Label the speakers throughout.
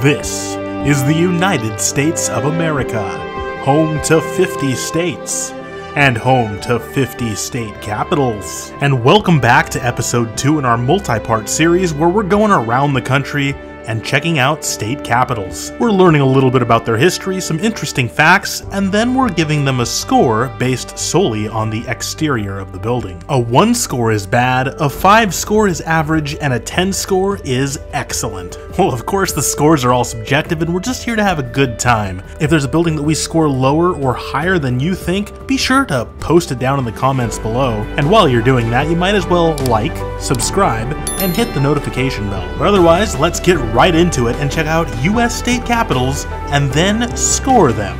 Speaker 1: This is the United States of America, home to 50 states, and home to 50 state capitals. And welcome back to episode 2 in our multi-part series where we're going around the country and checking out state capitals. We're learning a little bit about their history, some interesting facts, and then we're giving them a score based solely on the exterior of the building. A 1 score is bad, a 5 score is average, and a 10 score is excellent. Well, of course the scores are all subjective and we're just here to have a good time. If there's a building that we score lower or higher than you think, be sure to post it down in the comments below. And while you're doing that, you might as well like, subscribe, and hit the notification bell. But otherwise, let's get right into it and check out US state capitals and then score them.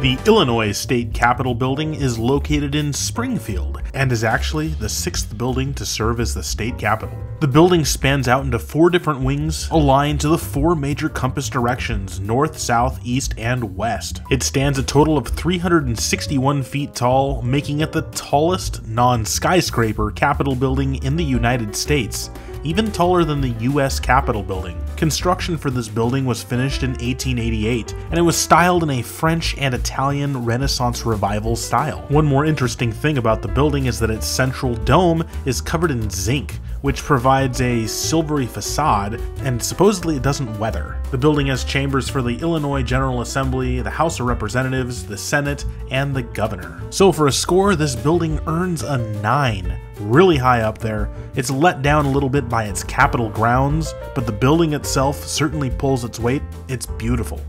Speaker 1: The Illinois State Capitol building is located in Springfield and is actually the 6th building to serve as the state capitol. The building spans out into 4 different wings aligned to the 4 major compass directions: north, south, east, and west. It stands a total of 361 feet tall, making it the tallest non-skyscraper capitol building in the United States, even taller than the US Capitol building. Construction for this building was finished in 1888, and it was styled in a French and Italian Renaissance Revival style. One more interesting thing about the building is that its central dome is covered in zinc, which provides a silvery facade, and supposedly it doesn't weather. The building has chambers for the Illinois General Assembly, the House of Representatives, the Senate, and the Governor. So for a score, this building earns a 9. Really high up there. It's let down a little bit by its Capitol grounds, but the building itself certainly pulls its weight. It's beautiful.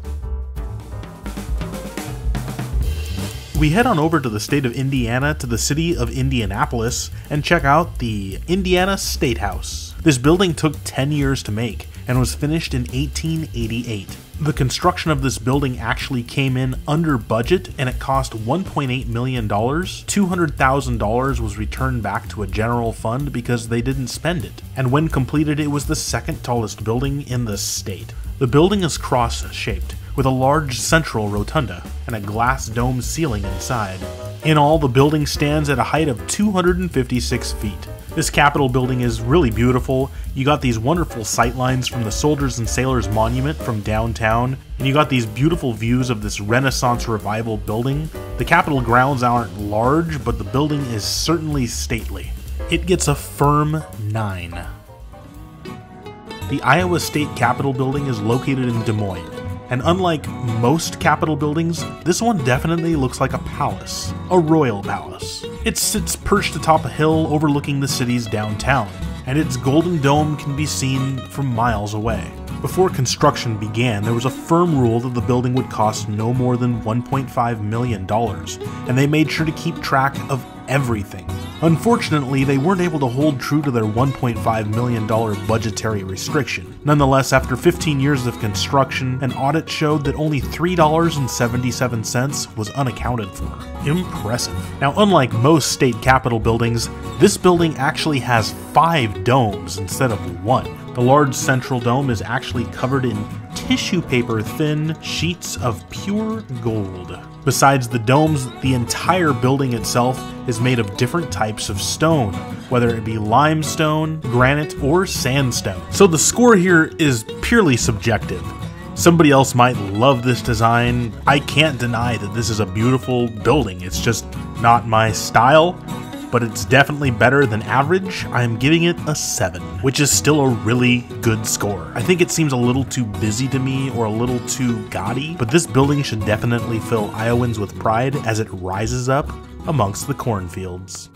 Speaker 1: We head on over to the state of Indiana, to the city of Indianapolis, and check out the Indiana State House. This building took 10 years to make and was finished in 1888. The construction of this building actually came in under budget and it cost $1.8 million. $200,000 was returned back to a general fund because they didn't spend it. And when completed, it was the 2nd tallest building in the state. The building is cross-shaped, with a large central rotunda and a glass dome ceiling inside. In all, the building stands at a height of 256 feet. This Capitol building is really beautiful. You got these wonderful sightlines from the Soldiers and Sailors Monument from downtown, and you got these beautiful views of this Renaissance Revival building. The Capitol grounds aren't large, but the building is certainly stately. It gets a firm 9. The Iowa State Capitol building is located in Des Moines. And unlike most Capitol buildings, this one definitely looks like a palace, a royal palace. It sits perched atop a hill overlooking the city's downtown, and its golden dome can be seen from miles away. Before construction began, there was a firm rule that the building would cost no more than $1.5 million, and they made sure to keep track of everything. Unfortunately, they weren't able to hold true to their $1.5 million budgetary restriction. Nonetheless, after 15 years of construction, an audit showed that only $3.77 was unaccounted for. Impressive. Now, unlike most state capitol buildings, this building actually has 5 domes instead of 1. The large central dome is actually covered in tissue paper thin sheets of pure gold. Besides the domes, the entire building itself is made of different types of stone, whether it be limestone, granite, or sandstone. So the score here is purely subjective. Somebody else might love this design. I can't deny that this is a beautiful building. It's just not my style, but it's definitely better than average. I'm giving it a 7, which is still a really good score. I think it seems a little too busy to me or a little too gaudy, but this building should definitely fill Iowans with pride as it rises up amongst the cornfields.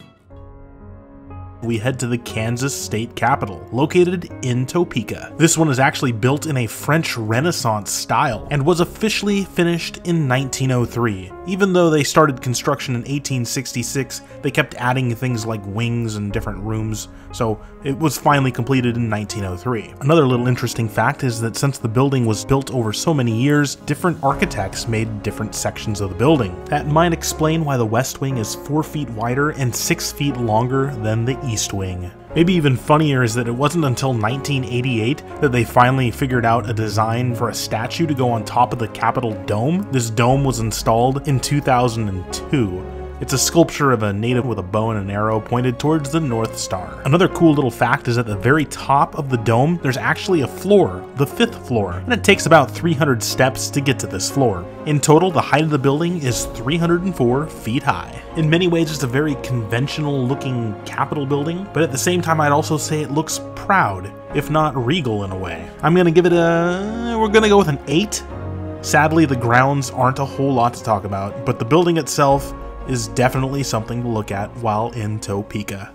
Speaker 1: We head to the Kansas State Capitol, located in Topeka. This one is actually built in a French Renaissance style and was officially finished in 1903. Even though they started construction in 1866, they kept adding things like wings and different rooms, so it was finally completed in 1903. Another little interesting fact is that since the building was built over so many years, different architects made different sections of the building. That might explain why the West Wing is 4 feet wider and 6 feet longer than the East Wing. Maybe even funnier is that it wasn't until 1988 that they finally figured out a design for a statue to go on top of the Capitol dome. This dome was installed in 2002. It's a sculpture of a native with a bow and an arrow pointed towards the North Star. Another cool little fact is at the very top of the dome, there's actually a floor, the 5th floor, and it takes about 300 steps to get to this floor. In total, the height of the building is 304 feet high. In many ways, it's a very conventional looking Capitol building, but at the same time, I'd also say it looks proud, if not regal in a way. I'm gonna give it we're gonna go with an 8. Sadly, the grounds aren't a whole lot to talk about, but the building itself is definitely something to look at while in Topeka.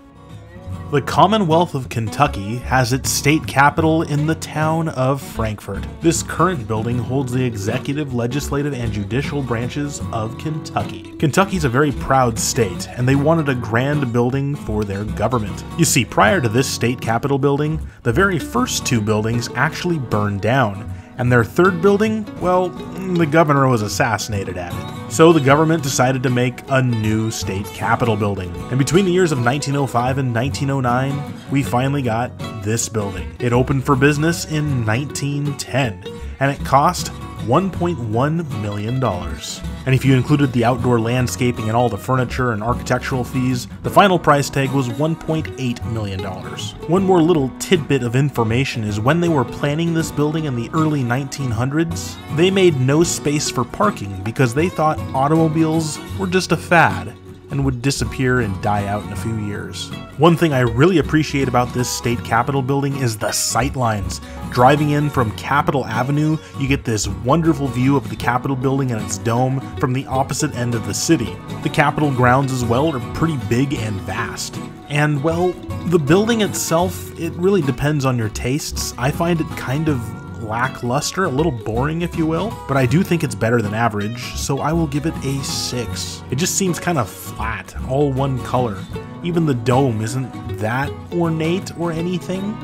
Speaker 1: The Commonwealth of Kentucky has its state capital in the town of Frankfort. This current building holds the executive, legislative, and judicial branches of Kentucky. Kentucky's a very proud state, and they wanted a grand building for their government. You see, prior to this state capitol building, the very first 2 buildings actually burned down, and their 3rd building, well, the governor was assassinated at it. So the government decided to make a new state capitol building. And between the years of 1905 and 1909, we finally got this building. It opened for business in 1910, and it cost $1.1 million. And if you included the outdoor landscaping and all the furniture and architectural fees, the final price tag was $1.8 million. One more little tidbit of information is when they were planning this building in the early 1900s, they made no space for parking because they thought automobiles were just a fad and would disappear and die out in a few years. One thing I really appreciate about this state capitol building is the sightlines. Driving in from Capitol Avenue, you get this wonderful view of the Capitol building and its dome from the opposite end of the city. The Capitol grounds as well are pretty big and vast. And well, the building itself, it really depends on your tastes. I find it kind of lackluster, a little boring if you will, but I do think it's better than average, so I will give it a 6. It just seems kind of flat, all one color. Even the dome isn't that ornate or anything,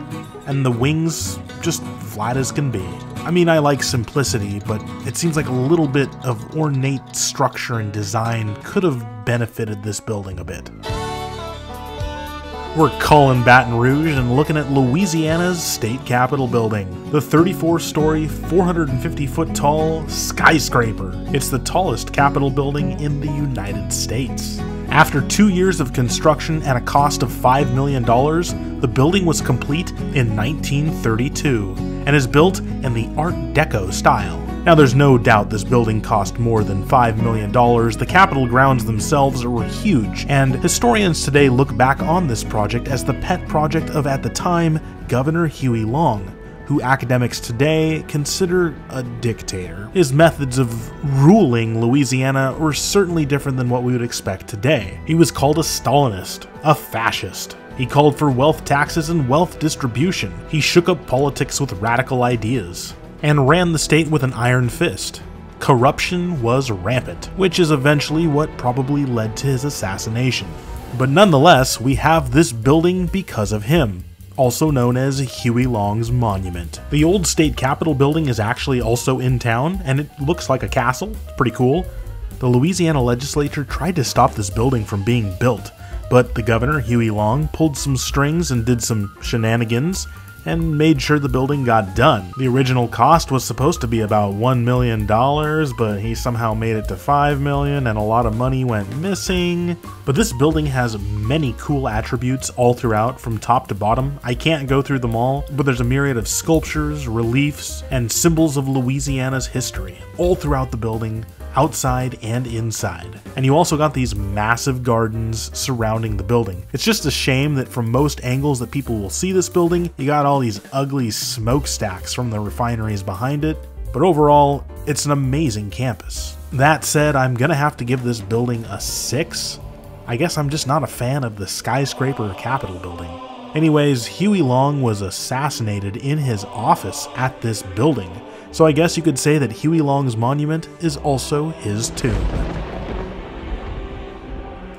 Speaker 1: and the wings just flat as can be. I mean, I like simplicity, but it seems like a little bit of ornate structure and design could have benefited this building a bit. We're calling Baton Rouge and looking at Louisiana's state capitol building, the 34-story, 450-foot tall skyscraper. It's the tallest capitol building in the United States. After 2 years of construction and a cost of $5 million, the building was complete in 1932 and is built in the Art Deco style. Now, there's no doubt this building cost more than $5 million. The Capitol grounds themselves were huge, and historians today look back on this project as the pet project of, at the time, Governor Huey Long, who academics today consider a dictator. His methods of ruling Louisiana were certainly different than what we would expect today. He was called a Stalinist, a fascist. He called for wealth taxes and wealth distribution. He shook up politics with radical ideas and ran the state with an iron fist. Corruption was rampant, which is eventually what probably led to his assassination. But nonetheless, we have this building because of him, also known as Huey Long's Monument. The old state capitol building is actually also in town, and it looks like a castle. It's pretty cool. The Louisiana legislature tried to stop this building from being built, but the governor, Huey Long, pulled some strings and did some shenanigans and made sure the building got done. The original cost was supposed to be about $1 million, but he somehow made it to $5 million and a lot of money went missing. But this building has many cool attributes all throughout from top to bottom. I can't go through them all, but there's a myriad of sculptures, reliefs, and symbols of Louisiana's history all throughout the building, outside and inside. And you also got these massive gardens surrounding the building. It's just a shame that from most angles that people will see this building, you got all these ugly smokestacks from the refineries behind it, but overall, it's an amazing campus. That said, I'm gonna have to give this building a 6. I guess I'm just not a fan of the skyscraper Capitol building. Anyways, Huey Long was assassinated in his office at this building, so I guess you could say that Huey Long's monument is also his tomb.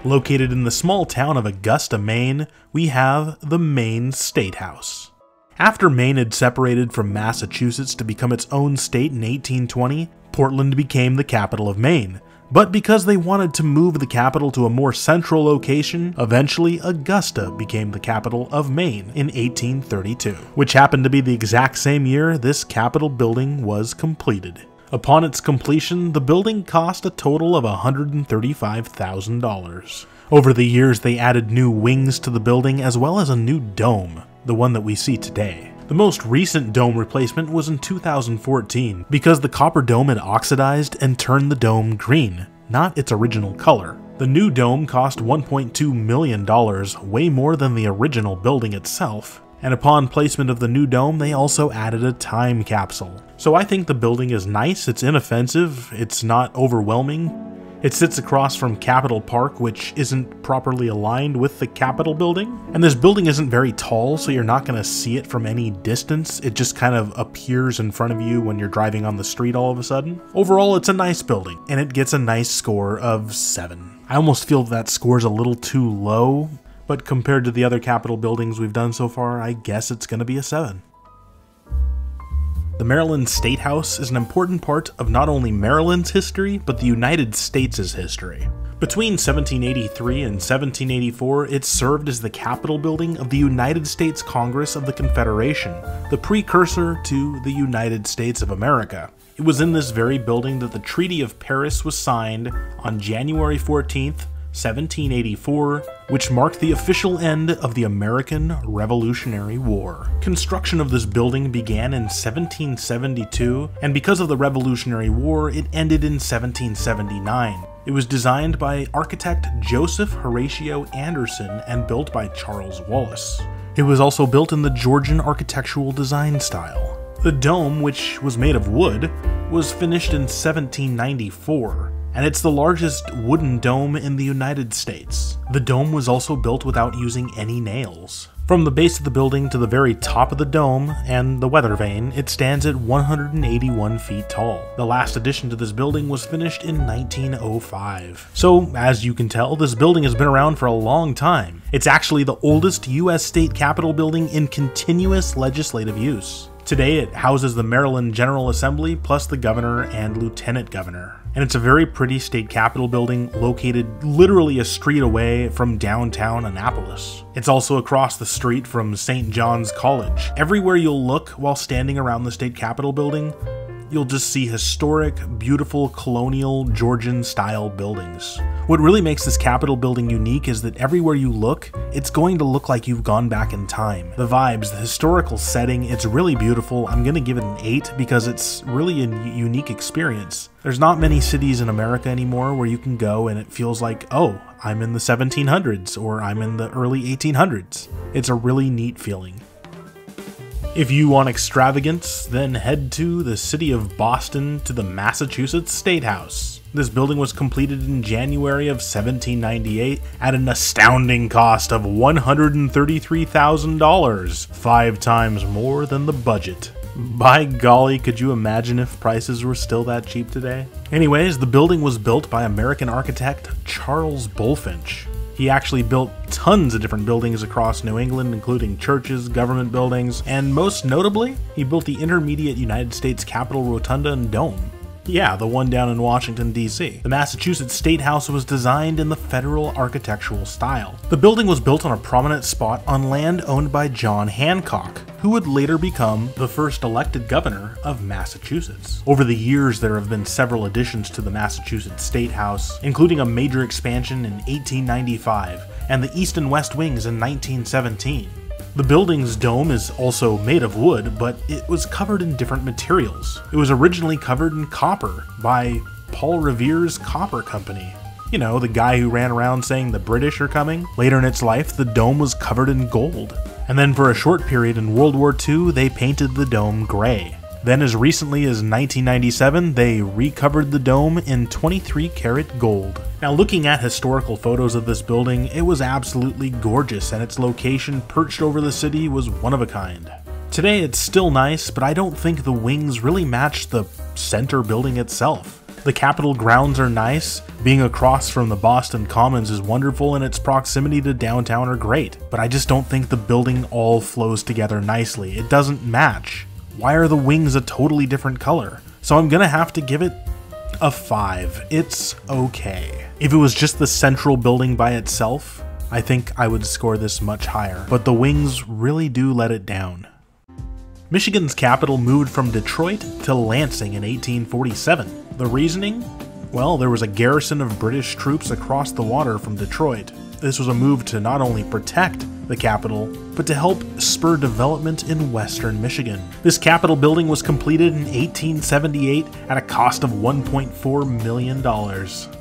Speaker 1: Located in the small town of Augusta, Maine, we have the Maine State House. After Maine had separated from Massachusetts to become its own state in 1820, Portland became the capital of Maine. But because they wanted to move the capital to a more central location, eventually Augusta became the capital of Maine in 1832, which happened to be the exact same year this capitol building was completed. Upon its completion, the building cost a total of $135,000. Over the years, they added new wings to the building as well as a new dome, the one that we see today. The most recent dome replacement was in 2014 because the copper dome had oxidized and turned the dome green, not its original color. The new dome cost $1.2 million, way more than the original building itself. And upon placement of the new dome, they also added a time capsule. So I think the building is nice, it's inoffensive, it's not overwhelming. It sits across from Capitol Park, which isn't properly aligned with the Capitol building. And this building isn't very tall, so you're not going to see it from any distance. It just kind of appears in front of you when you're driving on the street all of a sudden. Overall, it's a nice building, and it gets a nice score of 7. I almost feel that score's a little too low, but compared to the other Capitol buildings we've done so far, I guess it's going to be a 7. The Maryland State House is an important part of not only Maryland's history, but the United States' history. Between 1783 and 1784, it served as the Capitol building of the United States Congress of the Confederation, the precursor to the United States of America. It was in this very building that the Treaty of Paris was signed on January 14th, 1784, which marked the official end of the American Revolutionary War. Construction of this building began in 1772, and because of the Revolutionary War, it ended in 1779. It was designed by architect Joseph Horatio Anderson and built by Charles Wallace. It was also built in the Georgian architectural design style. The dome, which was made of wood, was finished in 1794. And it's the largest wooden dome in the United States. The dome was also built without using any nails. From the base of the building to the very top of the dome and the weather vane, it stands at 181 feet tall. The last addition to this building was finished in 1905. So, as you can tell, this building has been around for a long time. It's actually the oldest U.S. state capitol building in continuous legislative use. Today, it houses the Maryland General Assembly plus the governor and lieutenant governor. And it's a very pretty state capitol building located literally a street away from downtown Annapolis. It's also across the street from St. John's College. Everywhere you'll look while standing around the state capitol building, you'll just see historic, beautiful, colonial, Georgian-style buildings. What really makes this Capitol building unique is that everywhere you look, it's going to look like you've gone back in time. The vibes, the historical setting, it's really beautiful. I'm gonna give it an 8 because it's really a unique experience. There's not many cities in America anymore where you can go and it feels like, oh, I'm in the 1700s or I'm in the early 1800s. It's a really neat feeling. If you want extravagance, then head to the city of Boston to the Massachusetts State House. This building was completed in January of 1798 at an astounding cost of $133,000, 5 times more than the budget. By golly, could you imagine if prices were still that cheap today? Anyways, the building was built by American architect Charles Bulfinch. He actually built tons of different buildings across New England, including churches, government buildings, and most notably, he built the Intermediate United States Capitol Rotunda and Dome. Yeah, the one down in Washington, D.C. The Massachusetts State House was designed in the federal architectural style. The building was built on a prominent spot on land owned by John Hancock, who would later become the first elected governor of Massachusetts. Over the years, there have been several additions to the Massachusetts State House, including a major expansion in 1895 and the east and west wings in 1917. The building's dome is also made of wood, but it was covered in different materials. It was originally covered in copper by Paul Revere's Copper Company. You know, the guy who ran around saying the British are coming. Later in its life, the dome was covered in gold. And then for a short period in World War II, they painted the dome gray. Then as recently as 1997, they recovered the dome in 23-karat gold. Now looking at historical photos of this building, it was absolutely gorgeous and its location perched over the city was one of a kind. Today it's still nice, but I don't think the wings really match the center building itself. The Capitol grounds are nice, being across from the Boston Commons is wonderful, and its proximity to downtown are great, but I just don't think the building all flows together nicely. It doesn't match. Why are the wings a totally different color? So I'm gonna have to give it a 5. It's okay. If it was just the central building by itself, I think I would score this much higher, but the wings really do let it down. Michigan's capital moved from Detroit to Lansing in 1847. The reasoning? Well, there was a garrison of British troops across the water from Detroit. This was a move to not only protect the capital, but to help spur development in western Michigan. This Capitol building was completed in 1878 at a cost of $1.4 million.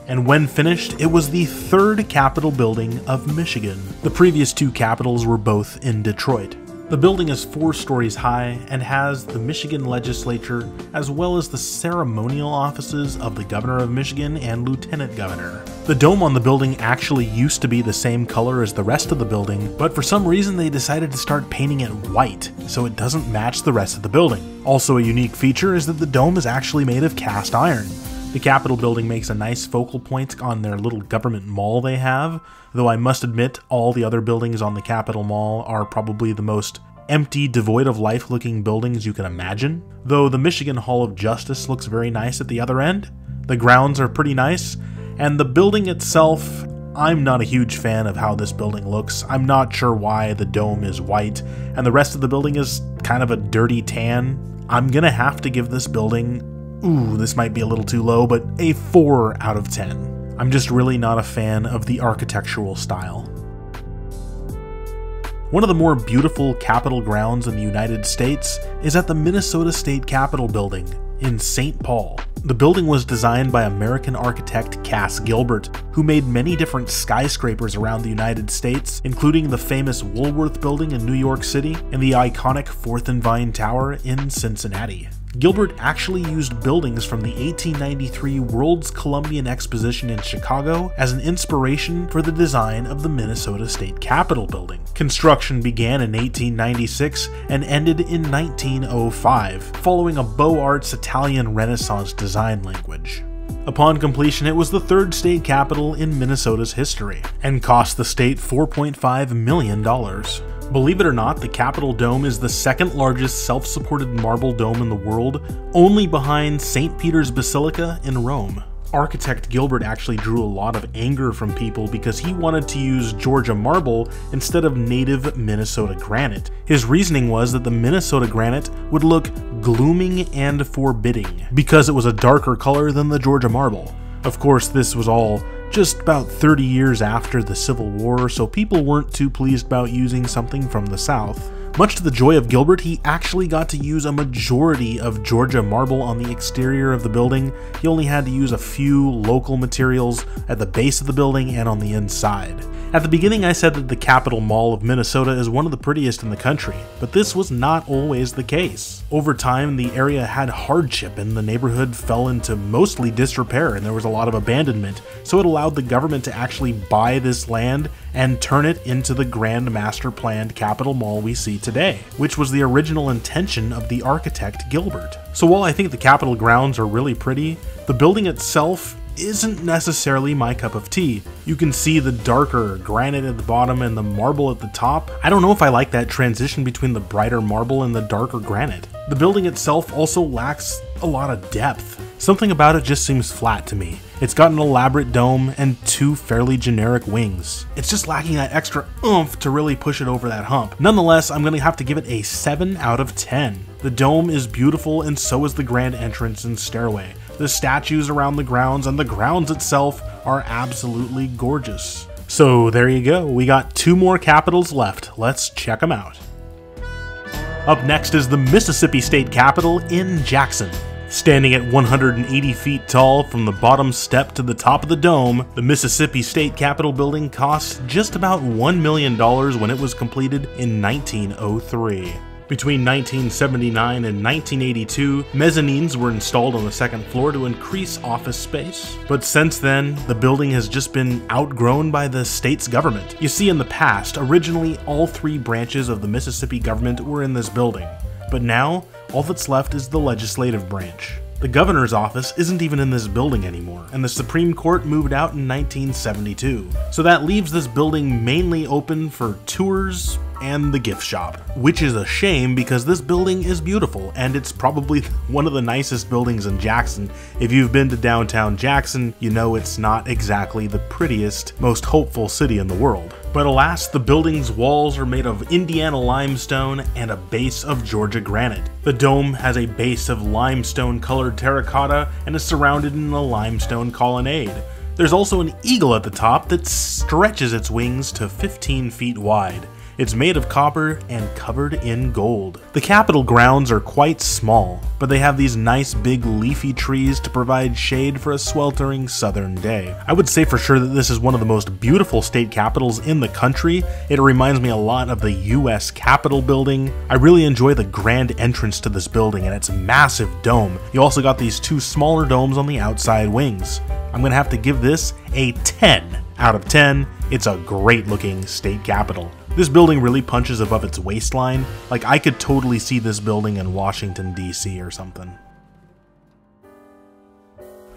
Speaker 1: And when finished, it was the third Capitol building of Michigan. The previous two capitals were both in Detroit. The building is 4 stories high and has the Michigan legislature as well as the ceremonial offices of the governor of Michigan and lieutenant governor. The dome on the building actually used to be the same color as the rest of the building, but for some reason they decided to start painting it white so it doesn't match the rest of the building. Also a unique feature is that the dome is actually made of cast iron. The Capitol building makes a nice focal point on their little government mall they have, though I must admit all the other buildings on the Capitol Mall are probably the most empty, devoid of life looking buildings you can imagine. Though the Michigan Hall of Justice looks very nice at the other end, the grounds are pretty nice, and the building itself, I'm not a huge fan of how this building looks. I'm not sure why the dome is white and the rest of the building is kind of a dirty tan. I'm gonna have to give this building, this might be a little too low, but a 4 out of 10. I'm just really not a fan of the architectural style. One of the more beautiful Capitol grounds in the United States is at the Minnesota State Capitol building in St. Paul. The building was designed by American architect Cass Gilbert, who made many different skyscrapers around the United States, including the famous Woolworth Building in New York City and the iconic 4th and Vine Tower in Cincinnati. Gilbert actually used buildings from the 1893 World's Columbian Exposition in Chicago as an inspiration for the design of the Minnesota State Capitol building. Construction began in 1896 and ended in 1905, following a Beaux Arts Italian Renaissance design language. Upon completion, it was the 3rd state capitol in Minnesota's history, and cost the state $4.5 million. Believe it or not, the Capitol Dome is the 2nd largest self-supported marble dome in the world, only behind St. Peter's Basilica in Rome. Architect Gilbert actually drew a lot of anger from people because he wanted to use Georgia marble instead of native Minnesota granite. His reasoning was that the Minnesota granite would look glooming and forbidding because it was a darker color than the Georgia marble. Of course, this was all just about 30 years after the Civil War, so people weren't too pleased about using something from the South. Much to the joy of Gilbert, he actually got to use a majority of Georgia marble on the exterior of the building. He only had to use a few local materials at the base of the building and on the inside. At the beginning I said that the Capitol Mall of Minnesota is one of the prettiest in the country, but this was not always the case. Over time, the area had hardship and the neighborhood fell into mostly disrepair and there was a lot of abandonment, so it allowed the government to actually buy this land and turn it into the grand master planned Capitol Mall we see today, which was the original intention of the architect Gilbert. So while I think the Capitol grounds are really pretty, the building itself isn't necessarily my cup of tea. You can see the darker granite at the bottom and the marble at the top. I don't know if I like that transition between the brighter marble and the darker granite. The building itself also lacks a lot of depth. Something about it just seems flat to me. It's got an elaborate dome and 2 fairly generic wings. It's just lacking that extra oomph to really push it over that hump. Nonetheless, I'm gonna have to give it a 7 out of 10. The dome is beautiful and so is the grand entrance and stairway. The statues around the grounds and the grounds itself are absolutely gorgeous. So there you go, we got 2 more capitals left. Let's check them out. Up next is the Mississippi State Capitol in Jackson. Standing at 180 feet tall from the bottom step to the top of the dome, the Mississippi State Capitol building cost just about $1 million when it was completed in 1903. Between 1979 and 1982, mezzanines were installed on the 2nd floor to increase office space. But since then, the building has just been outgrown by the state's government. You see, in the past, originally all 3 branches of the Mississippi government were in this building. But now, all that's left is the legislative branch. The governor's office isn't even in this building anymore, and the Supreme Court moved out in 1972. So that leaves this building mainly open for tours and the gift shop, which is a shame because this building is beautiful and it's probably one of the nicest buildings in Jackson. If you've been to downtown Jackson, you know it's not exactly the prettiest, most hopeful city in the world. But alas, the building's walls are made of Indiana limestone and a base of Georgia granite. The dome has a base of limestone colored terracotta and is surrounded in a limestone colonnade. There's also an eagle at the top that stretches its wings to 15 feet wide. It's made of copper and covered in gold. The Capitol grounds are quite small, but they have these nice big leafy trees to provide shade for a sweltering southern day. I would say for sure that this is one of the most beautiful state capitals in the country. It reminds me a lot of the US Capitol building. I really enjoy the grand entrance to this building and its massive dome. You also got these two smaller domes on the outside wings. I'm gonna have to give this a 10 out of 10. It's a great looking state capitol. This building really punches above its waistline. Like, I could totally see this building in Washington, D.C. or something.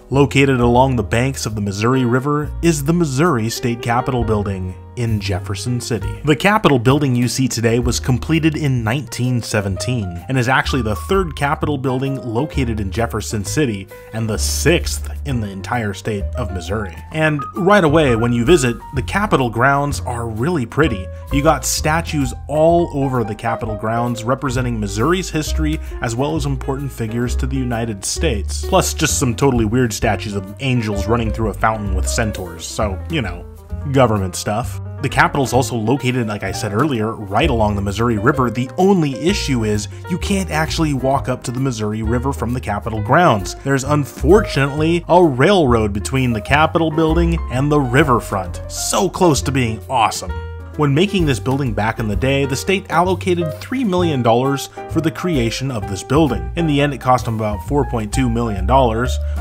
Speaker 1: Located along the banks of the Missouri River is the Missouri State Capitol Building in Jefferson City. The Capitol building you see today was completed in 1917 and is actually the third Capitol building located in Jefferson City and the sixth in the entire state of Missouri. And right away when you visit, the Capitol grounds are really pretty. You got statues all over the Capitol grounds representing Missouri's history as well as important figures to the United States. Plus just some totally weird statues of angels running through a fountain with centaurs, so, you know, government stuff. The Capitol's also located, like I said earlier, right along the Missouri River. The only issue is you can't actually walk up to the Missouri River from the Capitol grounds. There's unfortunately a railroad between the Capitol building and the riverfront. So close to being awesome. When making this building back in the day, the state allocated $3 million for the creation of this building. In the end, it cost them about $4.2 million,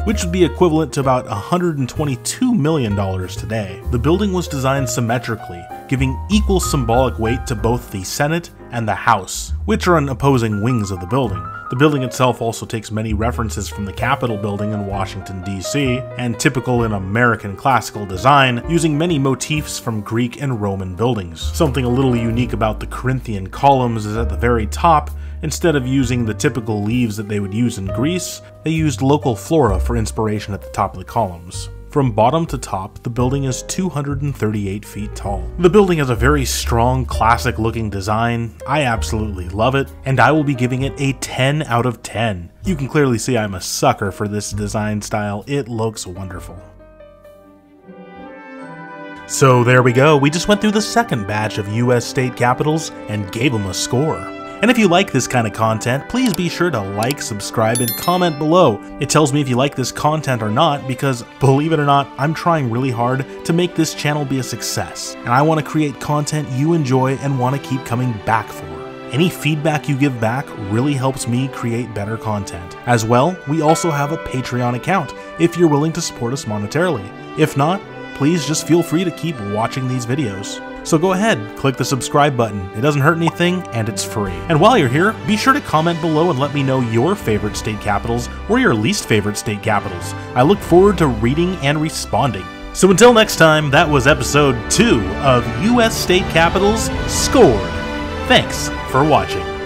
Speaker 1: which would be equivalent to about $122 million today. The building was designed symmetrically, giving equal symbolic weight to both the Senate and the House, which are on opposing wings of the building. The building itself also takes many references from the Capitol building in Washington, D.C., and typical in American classical design, using many motifs from Greek and Roman buildings. Something a little unique about the Corinthian columns is at the very top, instead of using the typical leaves that they would use in Greece, they used local flora for inspiration at the top of the columns. From bottom to top, the building is 238 feet tall. The building has a very strong, classic-looking design. I absolutely love it, and I will be giving it a 10 out of 10. You can clearly see I'm a sucker for this design style. It looks wonderful. So there we go. We just went through the second batch of US state capitals and gave them a score. And if you like this kind of content, please be sure to like, subscribe, and comment below. It tells me if you like this content or not, because believe it or not, I'm trying really hard to make this channel be a success. And I want to create content you enjoy and want to keep coming back for. Any feedback you give back really helps me create better content. As well, we also have a Patreon account if you're willing to support us monetarily. If not, please just feel free to keep watching these videos. So go ahead, click the subscribe button. It doesn't hurt anything, and it's free. And while you're here, be sure to comment below and let me know your favorite state capitals or your least favorite state capitals. I look forward to reading and responding. So until next time, that was episode 2 of US State Capitals Scored. Thanks for watching.